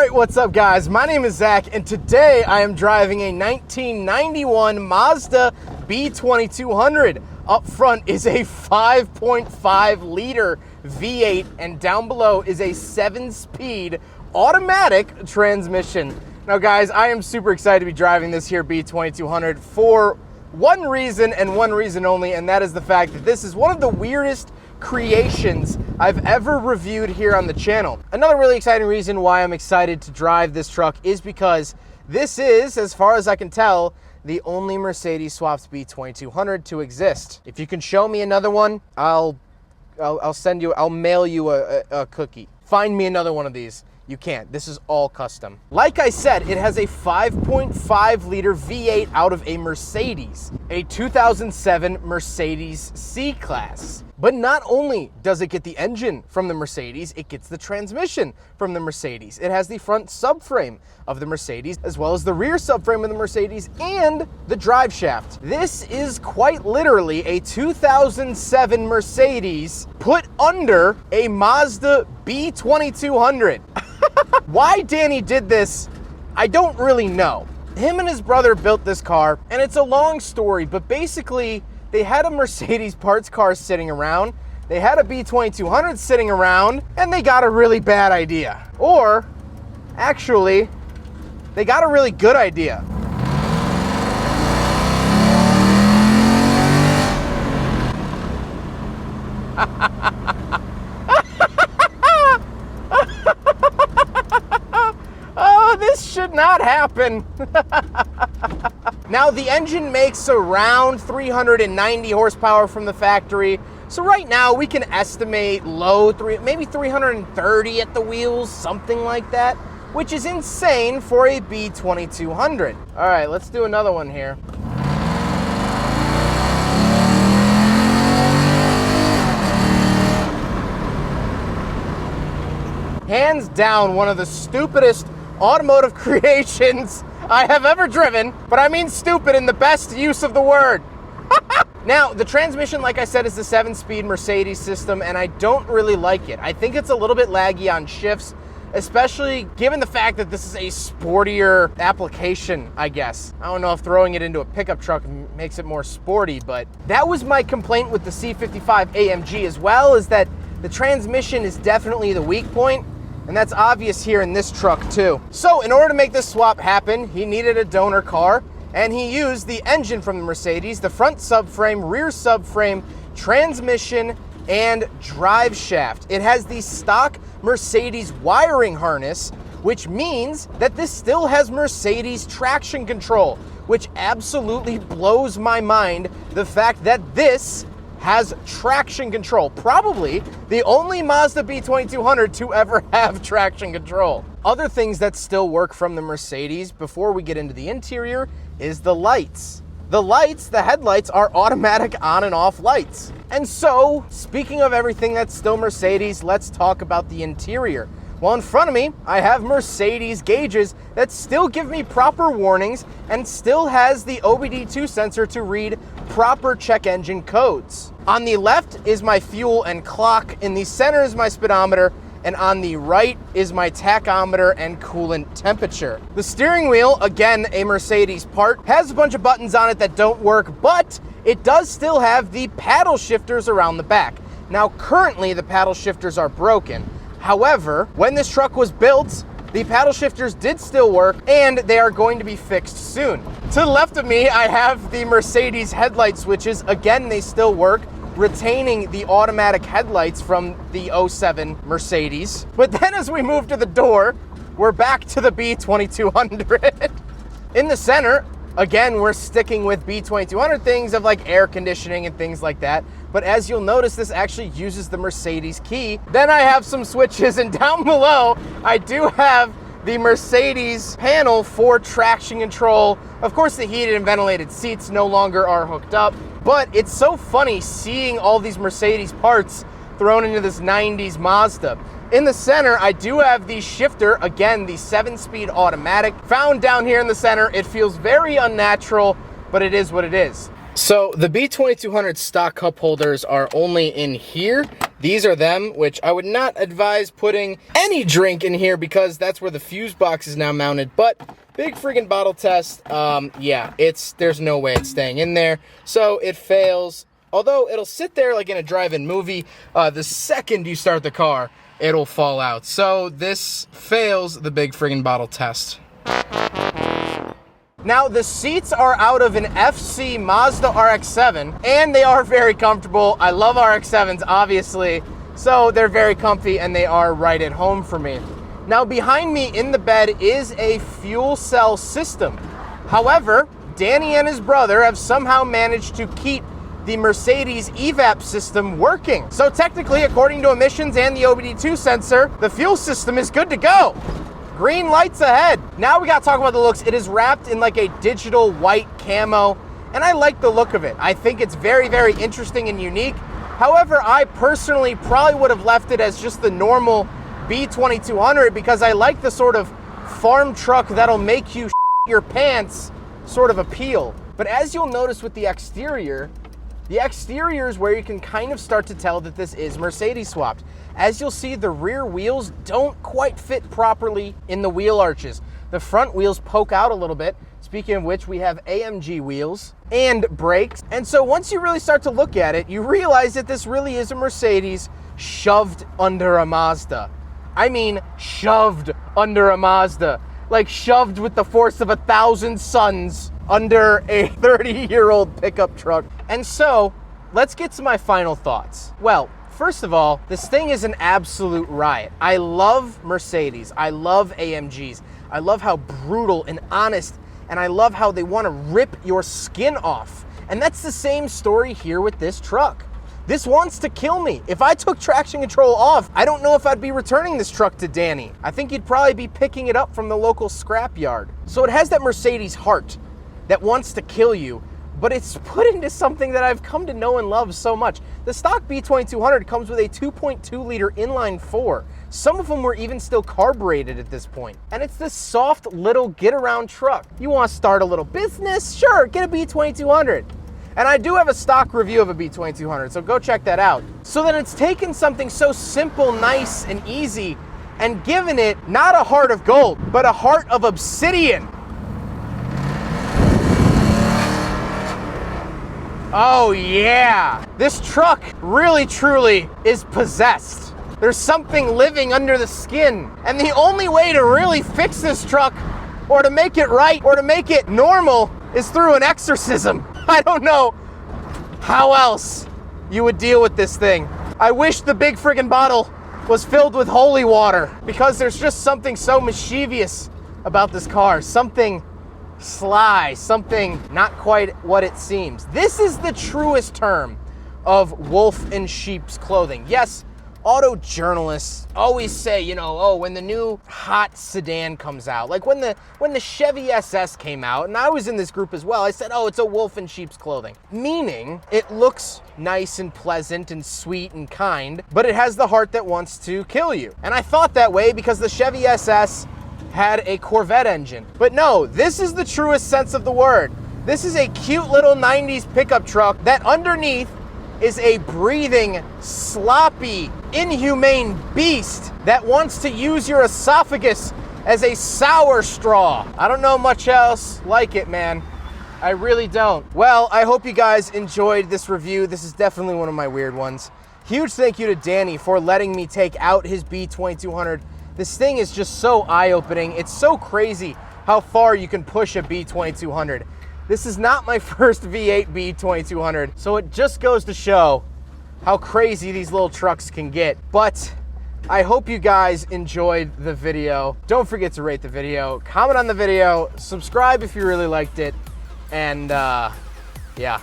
Alright, what's up guys? My name is Zach and today I am driving a 1991 Mazda B2200. Up front is a 5.5 liter V8 and down below is a 7-speed automatic transmission. Now guys, I am super excited to be driving this here B2200 for one reason and one reason only, and that is the fact that this is one of the weirdest creations I've ever reviewed here on the channel. Another really exciting reason why I'm excited to drive this truck is because this is, as far as I can tell, the only Mercedes swapped B2200 to exist. If you can show me another one, I'll mail you a cookie. Find me another one of these. You can't. This is all custom. Like I said, it has a 5.5 liter V8 out of a Mercedes, a 2007 Mercedes C-Class. But not only does it get the engine from the Mercedes, it gets the transmission from the Mercedes. It has the front subframe of the Mercedes, as well as the rear subframe of the Mercedes and the drive shaft. This is quite literally a 2007 Mercedes put under a Mazda B2200. Why Danny did this, I don't really know. Him and his brother built this car, and it's a long story, but basically, they had a Mercedes parts car sitting around, they had a B2200 sitting around, and they got a really bad idea. Or, actually, they got a really good idea. Should not happen. Now the engine makes around 390 horsepower from the factory. So right now we can estimate maybe 330 at the wheels, something like that, which is insane for a B2200. All right, let's do another one here. Hands down, one of the stupidest automotive creations I have ever driven, but I mean stupid in the best use of the word. Now, the transmission, like I said, is the 7-speed Mercedes system, and I don't really like it. I think it's a little bit laggy on shifts, especially given the fact that this is a sportier application, I guess. I don't know if throwing it into a pickup truck makes it more sporty, but that was my complaint with the C55 AMG as well, is that the transmission is definitely the weak point. And that's obvious here in this truck too. So in order to make this swap happen, he needed a donor car, and he used the engine from the Mercedes, the front subframe, rear subframe, transmission, and drive shaft. It has the stock Mercedes wiring harness, which means that this still has Mercedes traction control, which absolutely blows my mind, the fact that this has traction control. Probably the only Mazda B2200 to ever have traction control. Other things that still work from the Mercedes before we get into the interior is the lights. The headlights are automatic on and off lights. And so, speaking of everything that's still Mercedes, let's talk about the interior. Well, in front of me, I have Mercedes gauges that still give me proper warnings and still has the OBD2 sensor to read proper check engine codes. On the left is my fuel and clock, in the center is my speedometer, and on the right is my tachometer and coolant temperature. The steering wheel, again a Mercedes part, has a bunch of buttons on it that don't work, but it does still have the paddle shifters around the back. Now currently the paddle shifters are broken. However, when this truck was built, the paddle shifters did still work, and they are going to be fixed soon. To the left of me, I have the Mercedes headlight switches. Again, they still work, retaining the automatic headlights from the 07 Mercedes. But then as we move to the door, we're back to the B2200. In the center, again, we're sticking with B2200 things of like air conditioning and things like that. But as you'll notice, this actually uses the Mercedes key. Then I have some switches, and down below, I do have the Mercedes panel for traction control. Of course, the heated and ventilated seats no longer are hooked up, but it's so funny seeing all these Mercedes parts thrown into this 90s Mazda. In the center, I do have the shifter, again, the 7-speed automatic. Found down here in the center, it feels very unnatural, but it is what it is. So the B2200 stock cup holders are only in here. These are them, which I would not advise putting any drink in here because that's where the fuse box is now mounted. But big friggin' bottle test, yeah, there's no way it's staying in there. So it fails. Although it'll sit there like in a drive-in movie, the second you start the car, it'll fall out. So this fails the big friggin' bottle test. Now, the seats are out of an FC Mazda RX-7, and they are very comfortable. I love RX-7s, obviously, so they're very comfy, and they are right at home for me. Now, behind me in the bed is a fuel cell system. However, Danny and his brother have somehow managed to keep the Mercedes evap system working. So technically, according to emissions and the OBD2 sensor, the fuel system is good to go. Green lights ahead. Now we gotta talk about the looks. It is wrapped in like a digital white camo, and I like the look of it. I think it's very, very interesting and unique. However, I personally probably would have left it as just the normal B2200 because I like the sort of farm truck that'll make you your pants sort of appeal. But as you'll notice with the exterior is where you can kind of start to tell that this is Mercedes swapped. As you'll see, the rear wheels don't quite fit properly in the wheel arches. The front wheels poke out a little bit. Speaking of which, we have AMG wheels and brakes. And so once you really start to look at it, you realize that this really is a Mercedes shoved under a Mazda. I mean, shoved under a Mazda. Like shoved with the force of 1,000 suns under a 30-year-old pickup truck. And so, let's get to my final thoughts. Well, first of all, this thing is an absolute riot. I love Mercedes. I love AMGs. I love how brutal and honest, and I love how they want to rip your skin off. And that's the same story here with this truck. This wants to kill me. If I took traction control off, I don't know if I'd be returning this truck to Danny. I think he'd probably be picking it up from the local scrap yard. So it has that Mercedes heart that wants to kill you, but it's put into something that I've come to know and love so much. The stock B2200 comes with a 2.2 liter inline 4. Some of them were even still carbureted at this point. And it's this soft little get around truck. You want to start a little business? Sure, get a B2200. And I do have a stock review of a B2200, so go check that out. So then it's taken something so simple, nice, and easy and given it not a heart of gold, but a heart of obsidian. Oh yeah, this truck really truly is possessed. There's something living under the skin. And the only way to really fix this truck or to make it right or to make it normal is through an exorcism. I don't know how else you would deal with this thing. I wish the big friggin' bottle was filled with holy water because there's just something so mischievous about this car. Something sly, something not quite what it seems. This is the truest term of wolf in sheep's clothing. Yes, auto journalists always say, you know, oh, when the new hot sedan comes out, like when the Chevy SS came out, and I was in this group as well, I said, oh, it's a wolf in sheep's clothing. Meaning, it looks nice and pleasant and sweet and kind, but it has the heart that wants to kill you. And I thought that way because the Chevy SS had a Corvette engine. But no, this is the truest sense of the word. This is a cute little 90s pickup truck that underneath is a breathing, sloppy, inhumane beast that wants to use your esophagus as a sour straw. I don't know much else like it, man. I really don't. Well, I hope you guys enjoyed this review. This is definitely one of my weird ones. Huge thank you to Danny for letting me take out his B2200. This thing is just so eye-opening. It's so crazy how far you can push a B2200. This is not my first V8 B2200, so it just goes to show how crazy these little trucks can get. But I hope you guys enjoyed the video. Don't forget to rate the video, comment on the video, subscribe if you really liked it, and yeah.